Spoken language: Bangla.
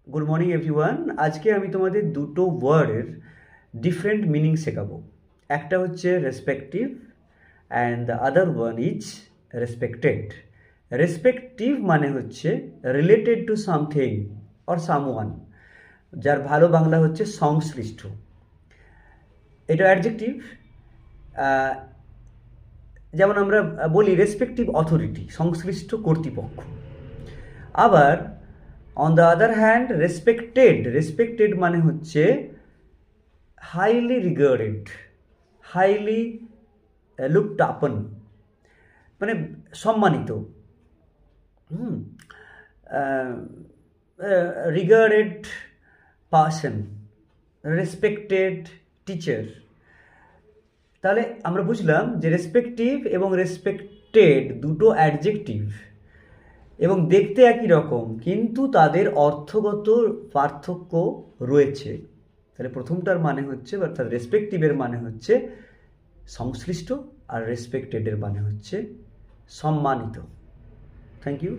Good morning everyone. আজকে আমি তোমাদের দুটো ওয়ার্ডের ডিফারেন্ট মিনিং শেখাবো। একটা হচ্ছে respective and the other one is respected. Respective মানে হচ্ছে related to something or someone, যার ভালো বাংলা হচ্ছে সংশ্লিষ্ট। এটা অ্যাডজেক্টিভ। যেমন আমরা বলি রেসপেক্টিভ অথরিটি, সংশ্লিষ্ট কর্তৃপক্ষ। আবার on the other hand respected মানে হচ্ছে হাইলি রিগার্ডেড, হাইলি লুকড আপন, মানে সম্মানিত। Regarded person, respected teacher. তাহলে আমরা বুঝলাম যে রেসপেক্টিভ এবং রেসপেক্টেড দুটো অ্যাডজেক্টিভ এবং দেখতে একই রকম, কিন্তু তাদের অর্থগত পার্থক্য রয়েছে। তাহলে প্রথমটার মানে হচ্ছে, অর্থাৎ রেসপেক্টিভের মানে হচ্ছে সংশ্লিষ্ট, আর রেসপেক্টেডের মানে হচ্ছে সম্মানিত। Thank you.